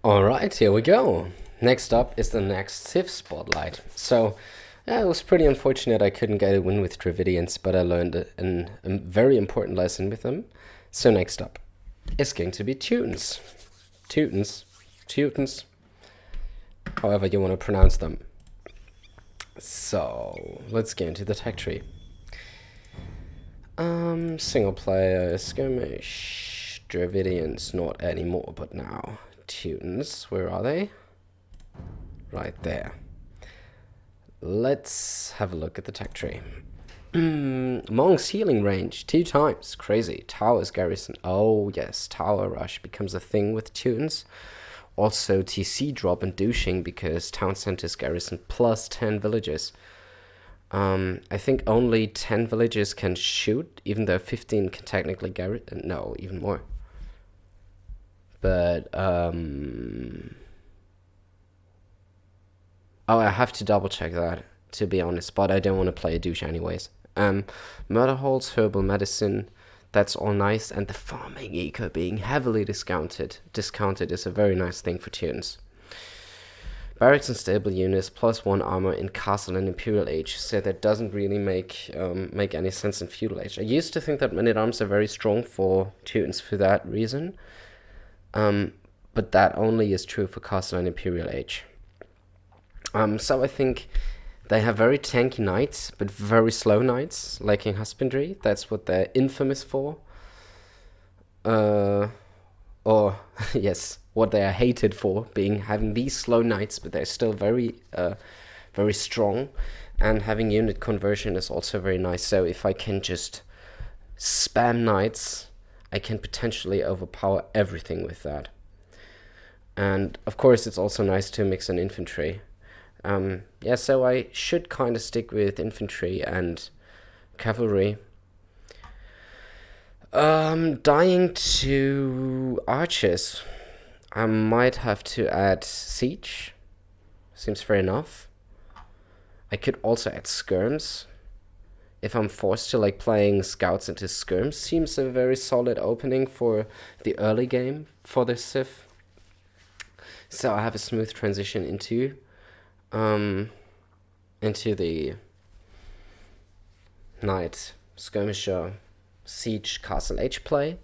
Alright, here we go. Next up is the next Civ Spotlight. So, yeah, it was pretty unfortunate I couldn't get a win with Dravidians, but I learned a very important lesson with them. So next up is going to be Teutons. Teutons, however you want to pronounce them. So, let's get into the tech tree. Single player, skirmish, Dravidians, not anymore, but now. Teutons, where are they? Right there. Let's have a look at the tech tree. Monk's healing range, 2 times. Crazy. Towers garrison. Oh, yes. Tower rush becomes a thing with Teutons. Also, TC drop and douching because town centers garrison plus 10 villages. I think only 10 villages can shoot, even though 15 can technically garrison. No, even more. But, oh, I have to double check that, to be honest, but I don't want to play a douche anyways. Murder holes, herbal medicine, that's all nice, and the farming eco being heavily discounted is a very nice thing for Teutons. Barracks and stable units, +1 armor in Castle and Imperial Age, so that doesn't really make any sense in Feudal Age. I used to think that men-at-arms are very strong for Teutons for that reason, but that only is true for Castle and Imperial Age. So I think they have very tanky knights, but very slow knights, lacking husbandry. That's what they're infamous for. Or, yes, what they are hated for, having these slow knights, but they're still very strong. And having unit conversion is also very nice. So if I can just spam knights, I can potentially overpower everything with that. And of course, it's also nice to mix an infantry. Yeah, so I should kind of stick with infantry and cavalry. Dying to archers. I might have to add siege. Seems fair enough. I could also add skirms. If I'm forced to like playing scouts into skirms, seems a very solid opening for the early game for this Civ. So I have a smooth transition into the knight, skirmisher, siege, castle age play.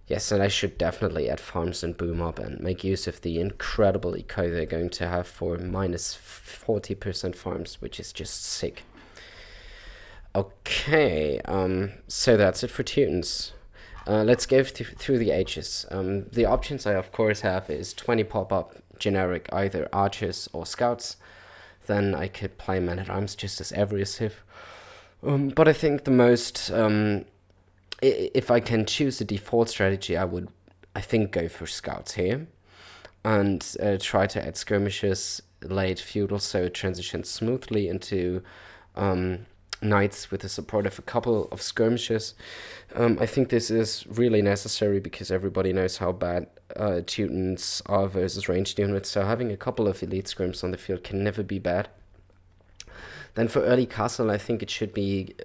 Yes, and I should definitely add farms and boom up and make use of the incredible eco they're going to have for minus 40% farms, which is just sick. Okay, so that's it for Teutons. Let's go through the ages. The options I of course have is 20 pop-up generic, either archers or scouts. Then I could play men-at-arms just as every Civ. But I think the most, if I can choose a default strategy, I would, I think, go for scouts here. And try to add skirmishes late feudal so it transitions smoothly into knights with the support of a couple of skirmishes. I think this is really necessary because everybody knows how bad Teutons are versus ranged units, so having a couple of elite skirms on the field can never be bad. Then for early castle, I think it should be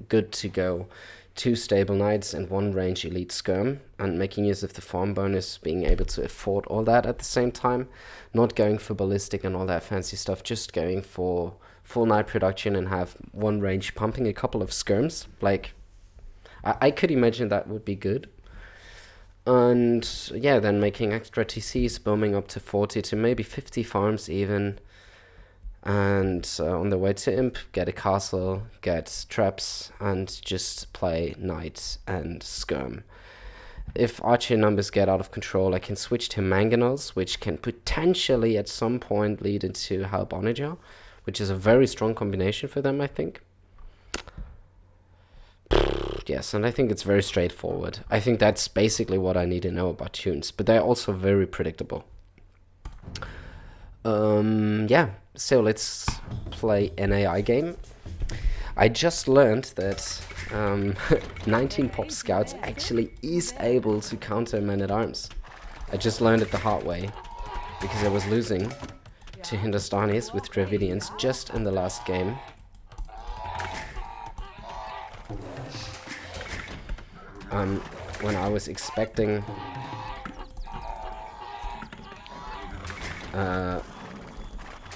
good to go 2 stable knights and 1 range elite skirm, and making use of the farm bonus, being able to afford all that at the same time, not going for ballistic and all that fancy stuff, just going for full knight production and have 1 range pumping a couple of skirms. Like, I could imagine that would be good. And yeah, then making extra TCs, booming up to 40 to maybe 50 farms even. And on the way to imp, get a castle, get traps, and just play knight and skirm. If archer numbers get out of control, I can switch to mangonels, which can potentially at some point lead into Help Onager, which is a very strong combination for them, I think. Yes, and I think it's very straightforward. I think that's basically what I need to know about Teutons, but they're also very predictable. Yeah, so let's play an AI game. I just learned that 19 pop scouts actually is able to counter men-at-arms. I just learned it the hard way, because I was losing to Hindustanis with Dravidians just in the last game. When I was expecting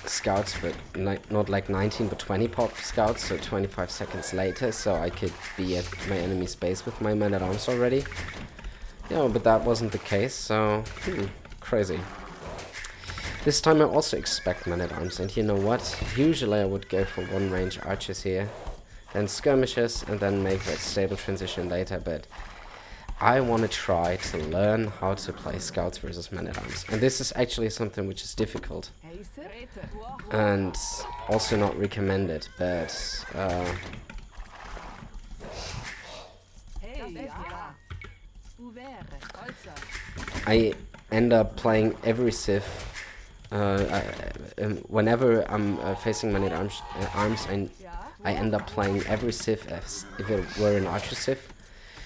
scouts, but not like 19 but 20 pop scouts, so 25 seconds later, so I could be at my enemy's base with my men-at-arms already. Yeah, but that wasn't the case, so crazy. This time I also expect men-at-arms, and you know what? Usually I would go for one-range archers here, then skirmishers, and then make that stable transition later, but I want to try to learn how to play scouts versus men-at-arms. And this is actually something which is difficult. And also not recommended, but I end up playing every civ. Whenever I'm facing men-at-arms, I end up playing every civ as if it were an archer civ.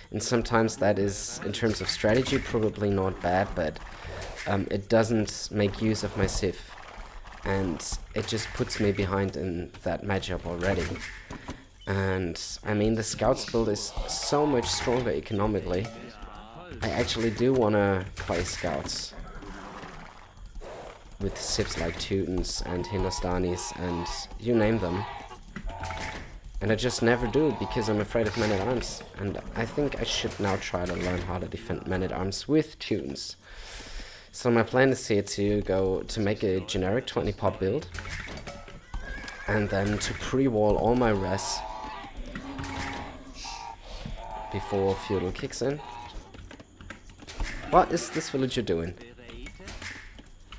And sometimes that is, in terms of strategy, probably not bad, but it doesn't make use of my civ. And it just puts me behind in that matchup already. And I mean, the scouts build is so much stronger economically. I actually do want to play scouts with civs like Teutons and Hindustanis and you name them. And I just never do because I'm afraid of men-at-arms. And I think I should now try to learn how to defend men-at-arms with Teutons. So my plan is here to make a generic 20 pop build. And then to pre-wall all my res before feudal kicks in. What is this villager doing?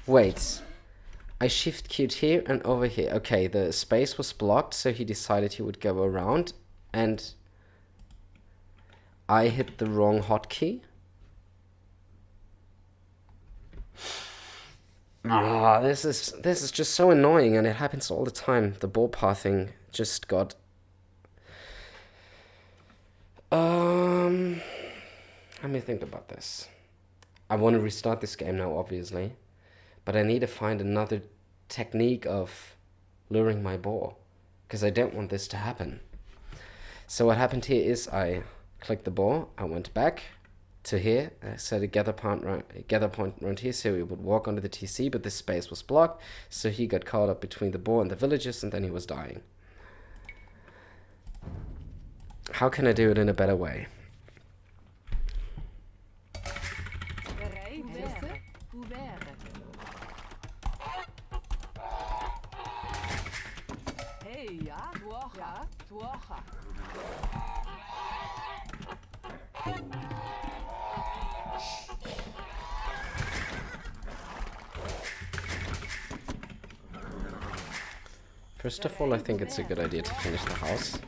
Wait. I shift queued here and over here. Okay, the space was blocked, so he decided he would go around, and I hit the wrong hotkey. Ah, this is just so annoying, and it happens all the time. The ball pathing just got. Let me think about this. I want to restart this game now, obviously. But I need to find another technique of luring my boar, because I don't want this to happen. So what happened here is I clicked the boar, I went back to here, I set a gather point around here so he would walk onto the TC, but this space was blocked, so he got caught up between the boar and the villagers, and then he was dying. How can I do it in a better way? First of all, I think it's a good idea to finish the house.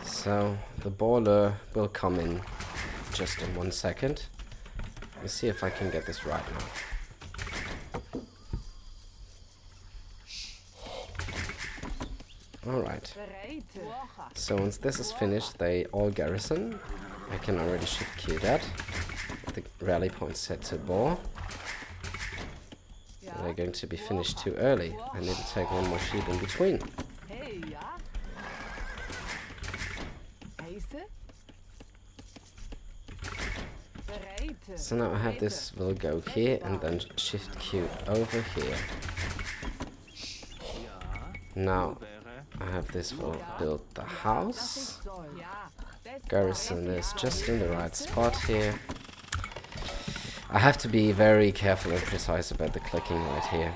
So the baller will come in just in 1 second. Let's see if I can get this right now. Alright. So once this is finished, they all garrison. I can already shift key that. The rally point set to boar. They're going to be finished too early. I need to take one more sheep in between. So now I have this will go here and then shift Q over here. Now I have this will build the house. Garrison is just in the right spot here. I have to be very careful and precise about the clicking right here.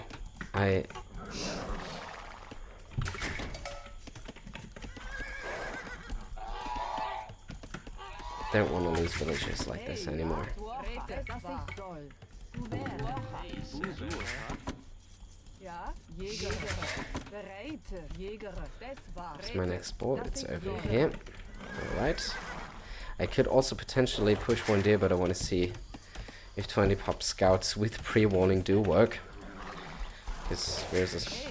don't want to lose villagers like this anymore. Where's my next ball? It's over here. Alright. I could also potentially push one deer, but I want to see if 20 pop scouts with pre-warning do work. Because versus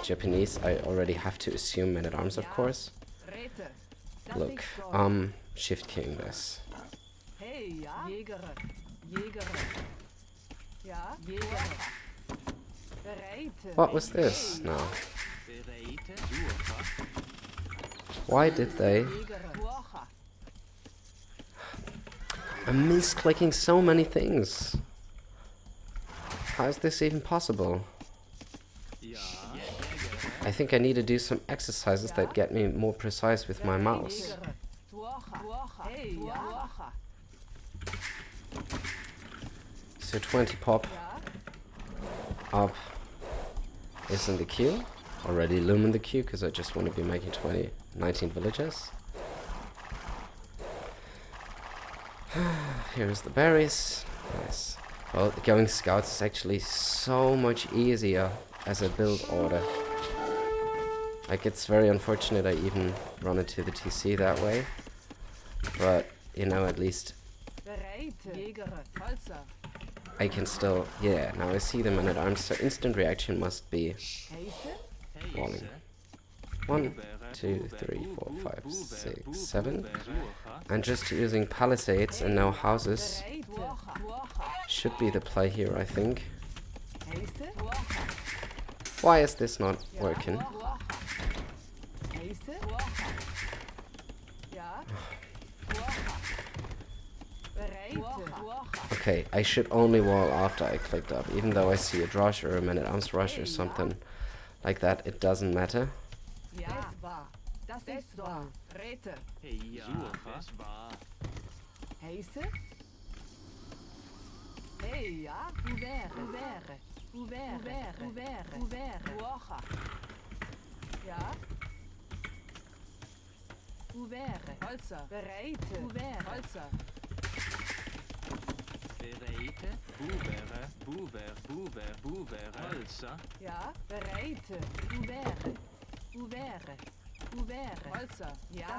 Japanese, I already have to assume men-at-arms, of course. Look, shift keying this. What was this? No. Why did they? I'm misclicking so many things. How is this even possible? I think I need to do some exercises that get me more precise with my mouse. So 20 pop up is in the queue. Already loom in the queue because I just want to be making 19 villagers. Here's the berries. Nice. Well, going scouts is actually so much easier as a build order. Like, it's very unfortunate I even run into the TC that way. But, you know, at least I can still... Yeah, now I see the men-at-arms, so instant reaction must be walling. 1, 2, 3, 4, 5, 6, 7. And just using palisades and no houses should be the play here, I think. Why is this not working? Okay, I should only wall after I clicked up. Even though I see a rush or a men-at-arms rush or something like that, it doesn't matter.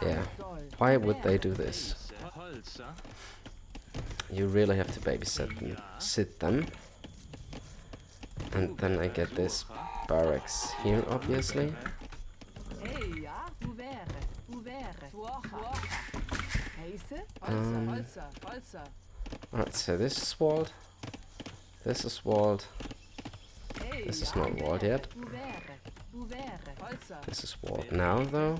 Yeah, why would they do this? You really have to babysit them, sit them. And then I get this barracks here, obviously. Alright, so this is walled. This is walled. This is not walled yet. This is walled now, though.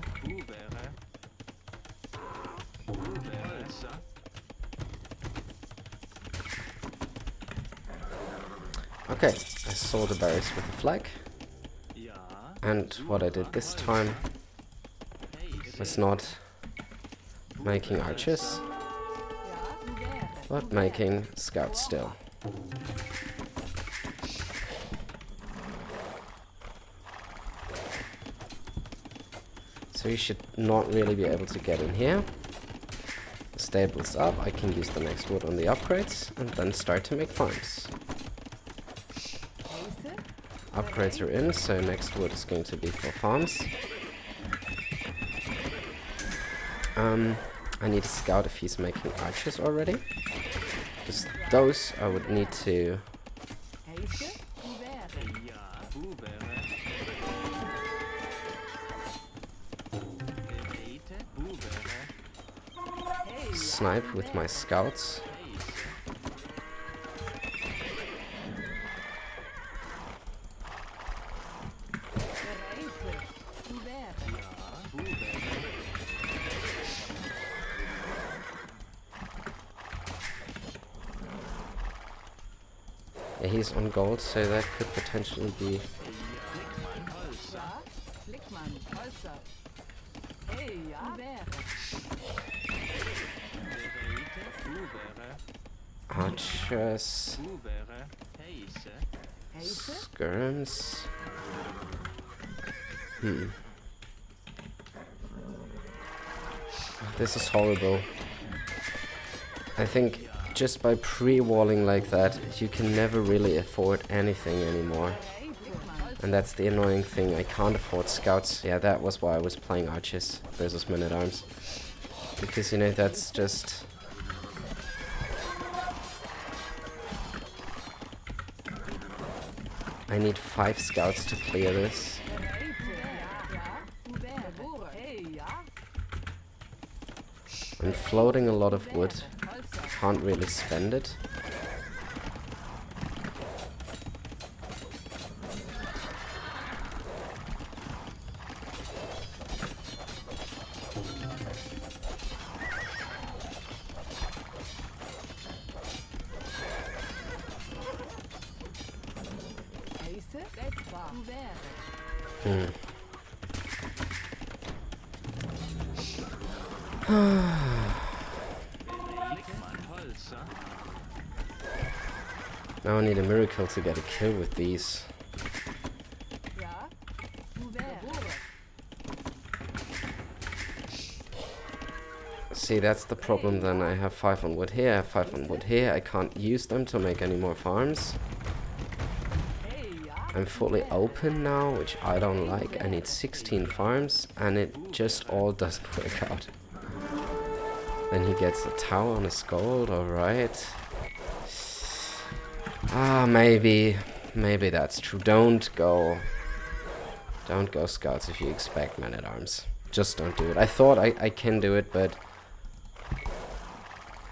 Okay, I saw the barracks with the flag. And what I did this time was not making archers, but making scouts still. So you should not really be able to get in here. The stable's up, I can use the next wood on the upgrades and then start to make farms. Upgrades are in, so next wood is going to be for farms. I need to scout if he's making archers already. Because those I would need to... snipe with my scouts. Yeah, he's on gold, so that could potentially be... archers... skirms... This is horrible. I think just by pre-walling like that, you can never really afford anything anymore. And that's the annoying thing, I can't afford scouts. Yeah, that was why I was playing archers versus men-at-arms. Because, you know, that's just... I need 5 scouts to clear this. I'm floating a lot of wood. Can't really spend it. Now I need a miracle to get a kill with these. See, that's the problem then. I have 5 on wood here, I have 5 on wood here. I can't use them to make any more farms. I'm fully open now, which I don't like. I need 16 farms, and it just all doesn't work out. Then he gets a tower on his gold, alright. Ah, maybe that's true. Don't go scouts if you expect men-at-arms. Just don't do it. I thought I can do it, but...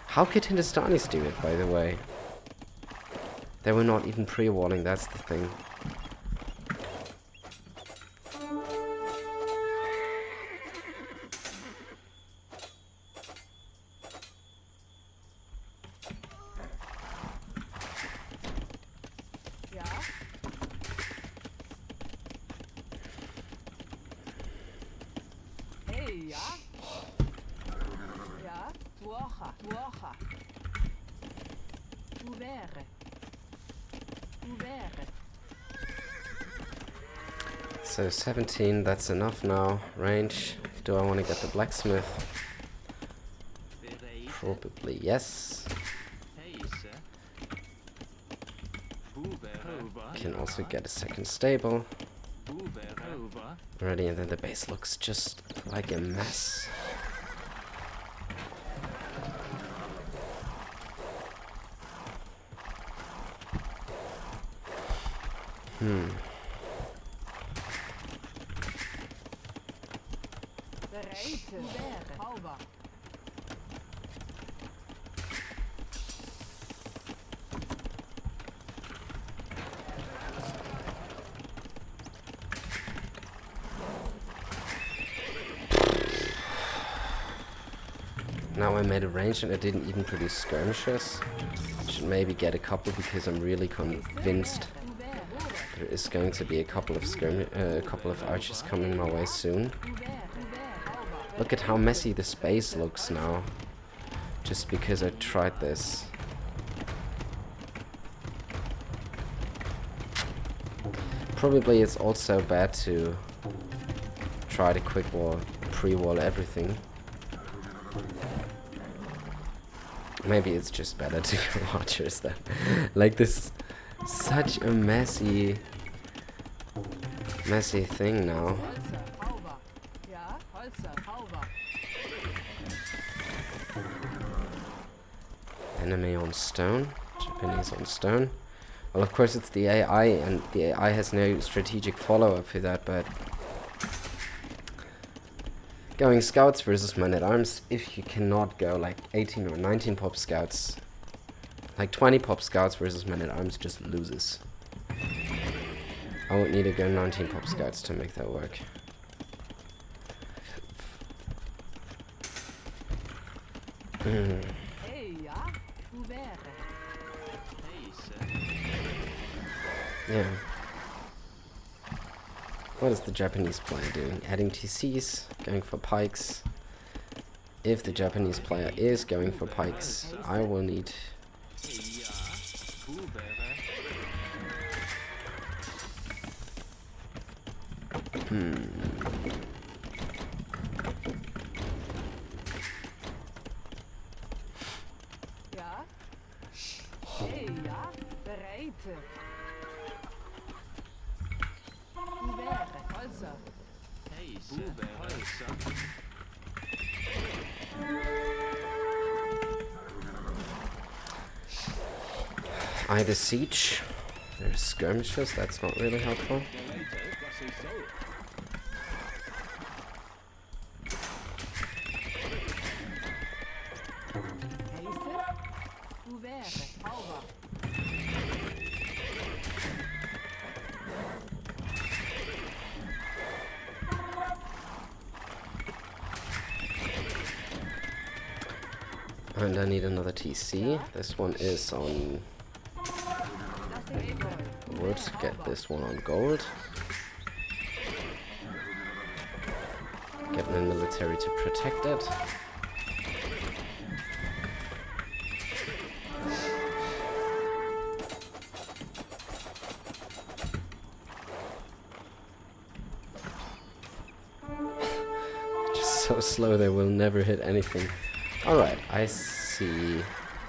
How could Hindustanis do it, by the way? They were not even pre-walling, that's the thing. So 17, that's enough now. Range. Do I want to get the blacksmith? Probably yes. Can also get a second stable. Ready, and then the base looks just like a mess. Now I made a range and I didn't even produce skirmishers. Should maybe get a couple because I'm really convinced there is going to be a couple of archers coming my way soon. Look at how messy the space looks now. Just because I tried this. Probably it's also bad to try to quick wall, pre-wall everything. Maybe it's just better to go archers then. Like this, such a messy thing now. Enemy on stone, Japanese on stone. Well, of course it's the AI, and the AI has no strategic follow-up for that, but... Going scouts versus men-at-arms, if you cannot go like 18 or 19 pop scouts, like 20 pop scouts versus men-at-arms just loses. I would need to go 19 pop scouts to make that work. Yeah. What is the Japanese player doing? Adding TCs, going for pikes. If the Japanese player is going for pikes, I will need... Either siege. There's skirmishes, that's not really helpful. And I need another TC. This one is on wood. Get this one on gold. Get my military to protect it. Just so slow they will never hit anything. Alright, I see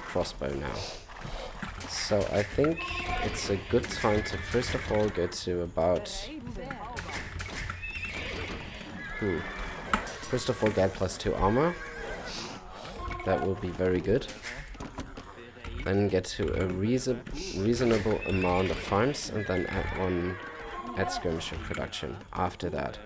crossbow now. So I think it's a good time to first of all go to about... First of all get +2 armor. That will be very good. Then get to a reasonable amount of farms and then add skirmisher production after that.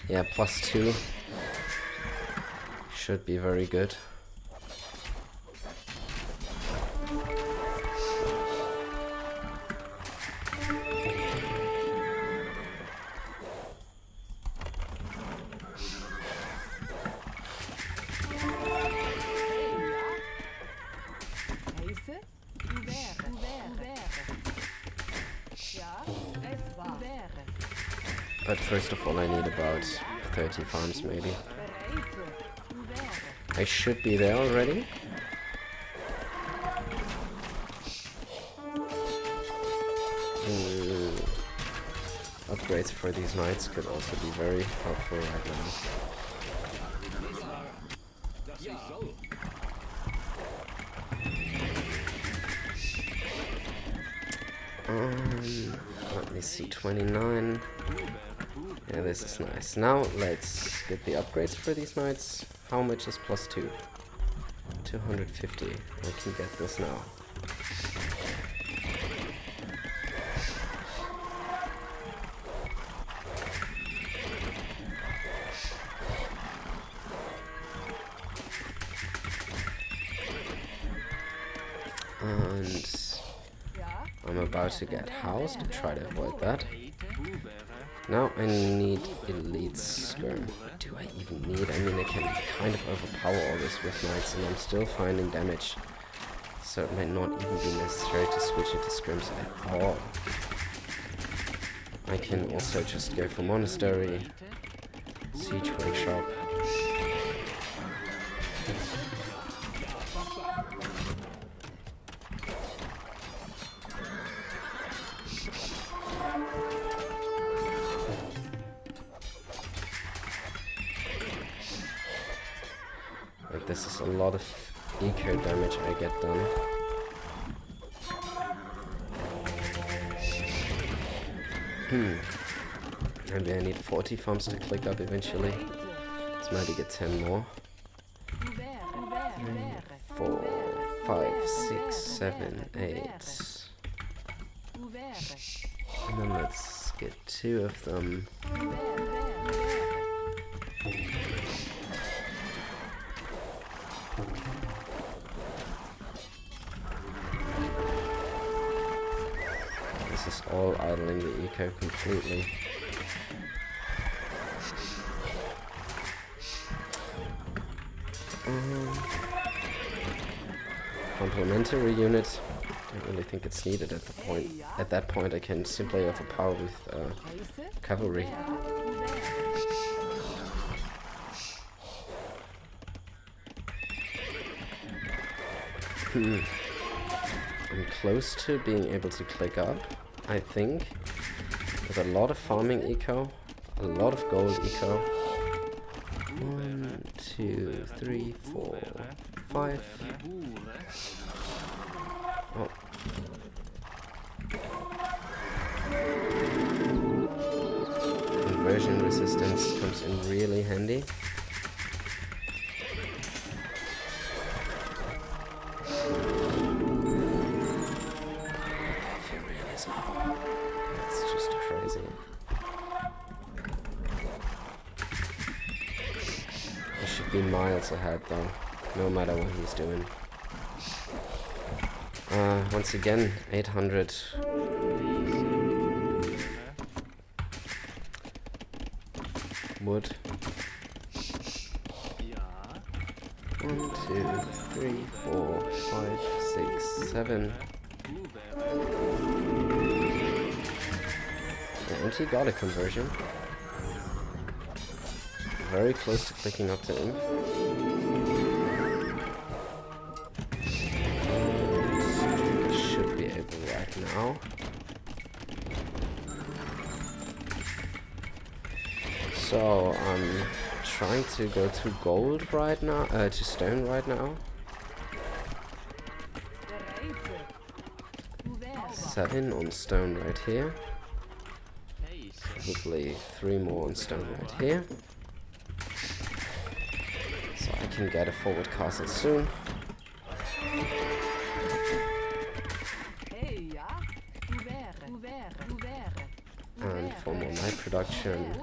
Yeah, +2 should be very good. But first of all I need about 30 farms maybe. I should be there already. Upgrades for these knights could also be very helpful right now. Let me see, 29. Yeah, this is nice. Now let's get the upgrades for these knights. How much is +2? 250. I can get this now. And I'm about to get housed to try to avoid that. Now I need elite skirm. What do I even need? I mean, I can kind of overpower all this with knights and I'm still finding damage. So it might not even be necessary to switch it to skirms at all. I can also just go for monastery, siege workshop. Like, this is a lot of eco damage I get done. Maybe I need 40 farms to click up eventually. Let's maybe get 10 more. 3, 4, 5, 6, 7, 8. And then let's get 2 of them. This is all idling the eco completely. Complementary unit. don't really think it's needed at the point. At that point, I can simply overpower with cavalry. I'm close to being able to click up, I think, with a lot of farming eco, a lot of gold eco. 1, 2, 3, 4, 5. Oh. Conversion resistance comes in really handy. That's just crazy. I should be miles ahead though, no matter what he's doing. Once again, 800. Wood. 1, 2, 3, 4, 5, 6, 7. And he got a conversion. Very close to clicking up to him. Should be able right now. So I'm trying to go to gold right now, to stone right now. 7 on stone right here. Probably 3 more on stone right here. So I can get a forward castle soon. And for more night production.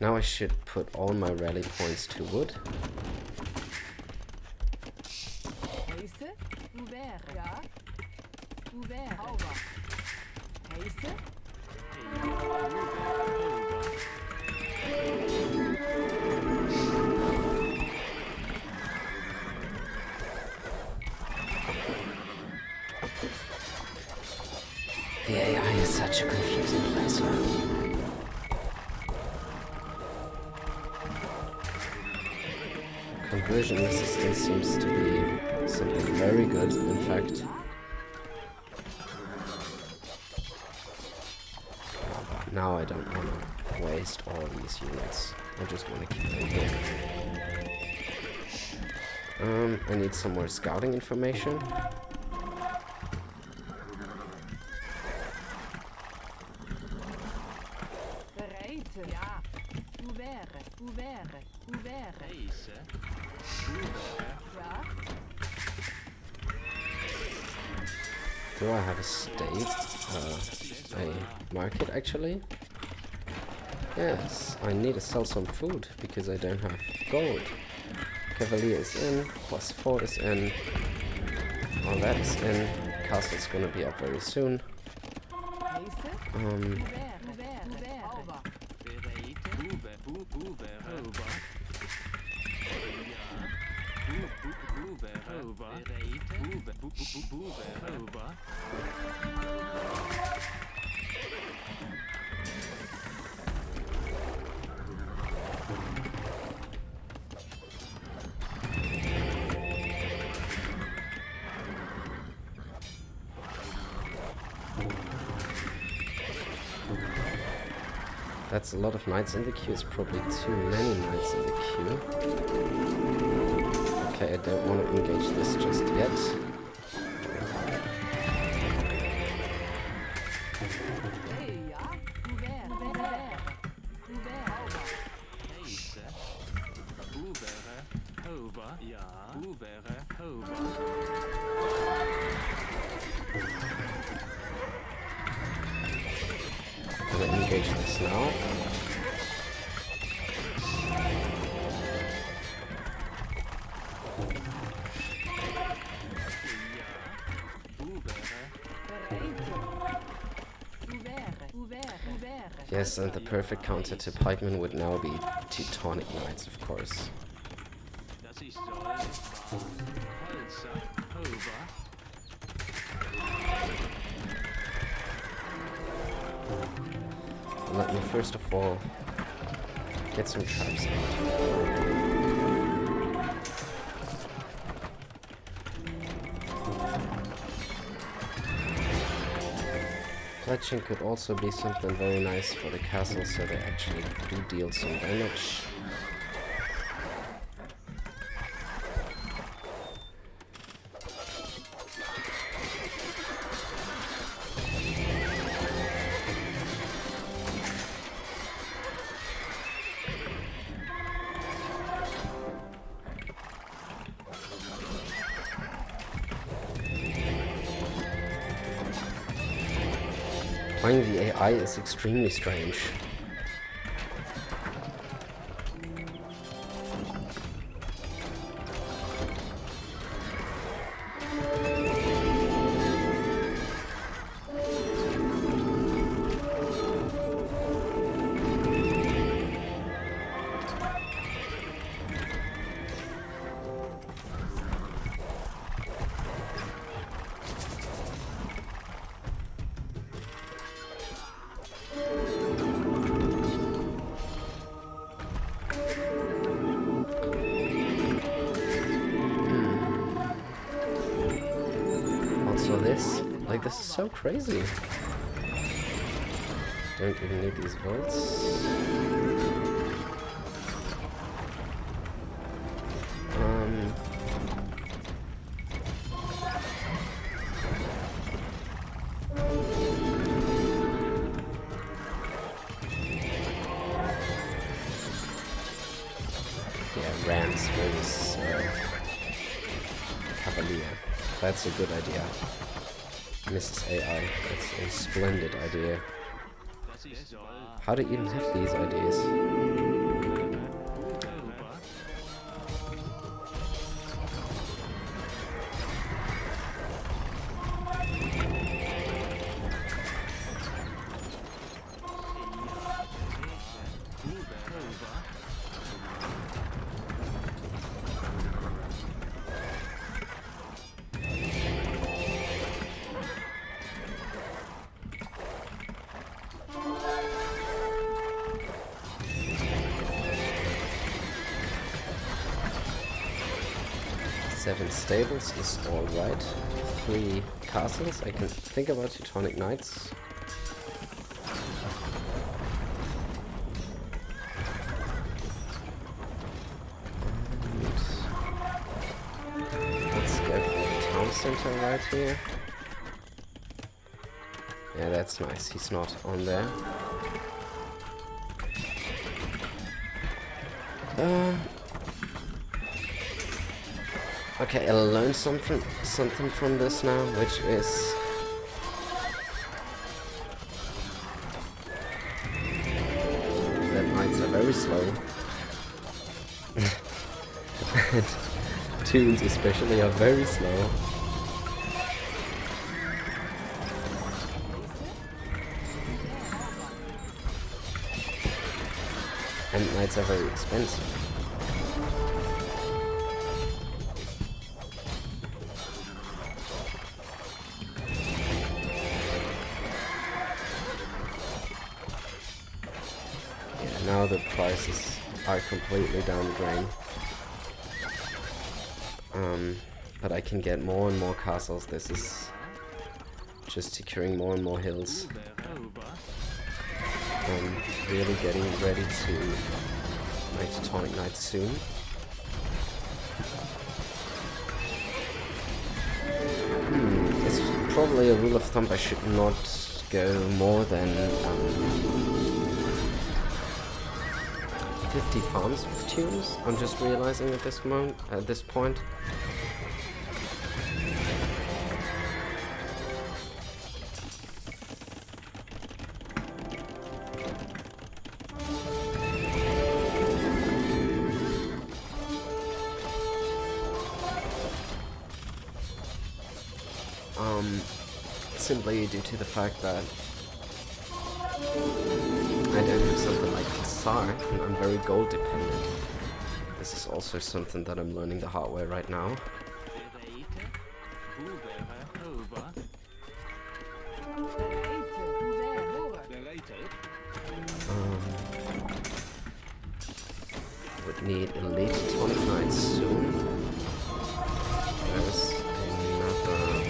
Now I should put all my rally points to wood. The AI is such a confusing place now. Conversion resistance seems to be something very good, in fact. But now I don't want to waste all these units. I just want to keep them here. I need some more scouting information. Do I have a state? A market actually? Yes, I need to sell some food because I don't have gold. Cavalier is in, +4 is in, all that is in. Castle's gonna be up very soon. That's a lot of knights in the queue. It's probably too many knights in the queue. Okay, I don't want to engage this just yet. I'm gonna engage this now. Yes, and the perfect counter to pikemen would now be Teutonic Knights, of course. Let me first of all get some traps out. Fletching could also be something very nice for the castle, so they actually do deal some damage. Playing the AI is extremely strange. This is so crazy. Don't even need these volts. Yeah, Rams versus Cavalier. That's a good idea. Mrs. AI, that's a splendid idea. How do you even have these ideas? Seven stables is alright. 3 castles. I can think about Teutonic Knights. And let's go for the town center right here. Yeah, that's nice. He's not on there. Okay, I'll learn something from this now, which is that knights are very slow. And Teutons especially are very slow. And knights are very expensive. Now the prices are completely down the drain. But I can get more and more castles. This is just securing more and more hills. I'm really getting ready to make Teutonic Knights soon. It's probably a rule of thumb I should not go more than 50 farms with Teutons. I'm just realizing at this point. Simply due to the fact that I don't have something like Hussar, and I'm very gold dependent. This is also something that I'm learning the hard way right now. Would need elite tonic knights soon. There's another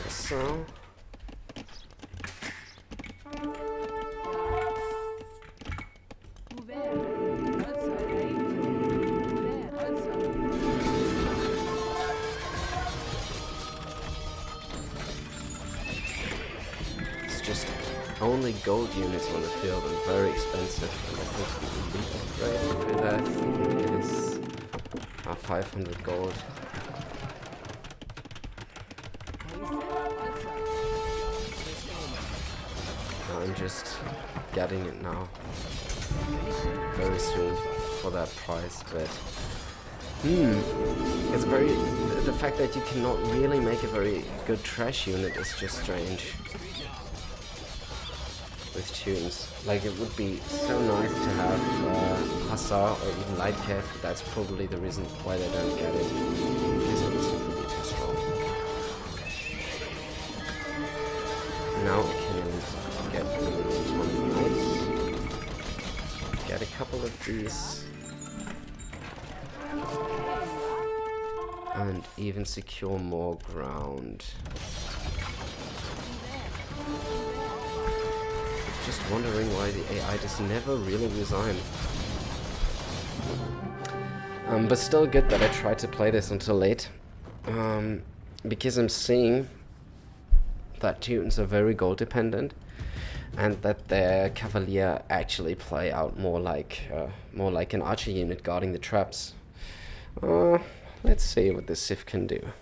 castle. It's just only gold units on the field and very expensive, and I think the elite upgrade for that is 500 gold. I'm just getting it now very soon for that price, but it's very, the fact that you cannot really make a very good trash unit is just strange with Teutons. Like, it would be so nice to have Hussar or even Light Cav, but that's probably the reason why they don't get it, because it would simply be too strong. Now we can get the 20 knights, get a couple of these, and even secure more ground. Just wondering why the AI just never really resign. But still good that I tried to play this until late, because I'm seeing that Teutons are very gold dependent, and that their Cavalier actually play out more like an archer unit guarding the traps. Let's see what this Sif can do.